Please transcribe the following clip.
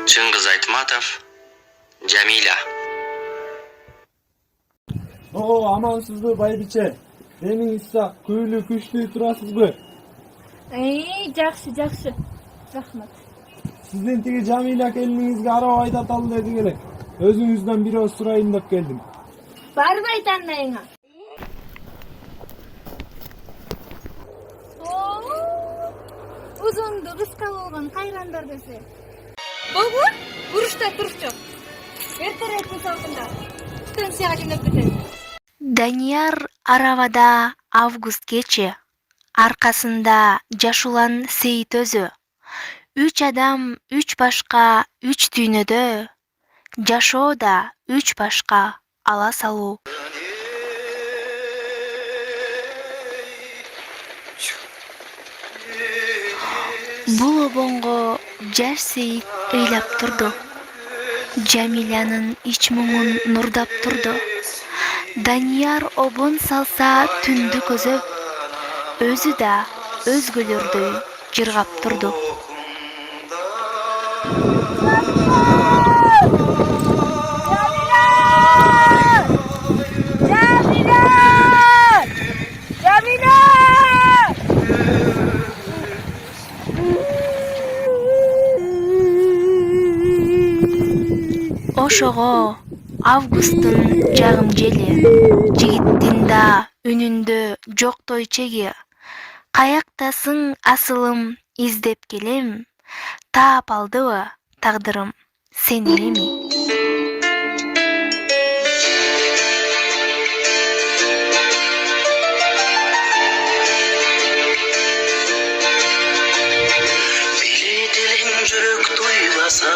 Чыңгыз Айтматов, Jamila. Амансызбы, байбиче? Эмиңиз сак, күйлүү күчтүү турасызбы? Жакшы. Рахмат. Сиздин тиги Jamila келиниңизге арaba айдаталы деди элек. Өзүңүздөн бир ооз сурайын деп келдим. Барбай тандайыңа. Узунду кыска болгон кайрандар десе. Болгон урушта туруш жок. Эртерээктин салкында. Станцияга жөнөп кетет. Данияр арабада август кечи, аркасында Жашулан Сейит өзү. 3 адам 3 башка 3 дүйнөдө, жашоо да 3 башка ала салуу. Бул обонго жаш Сейит ыйлап турду. Жамилянын ич муңун нурдап турду. Данияр обон салса түндү көзөп, өзү да өзгөлөрдөй жыргап турду. Ошого августтун жагым жели, жигиттин да үнүндө жоктой чеги. Каяктасың асылым издеп келем, таап алдыбы тагдырым сени эми. Дилим жүрөк туйласа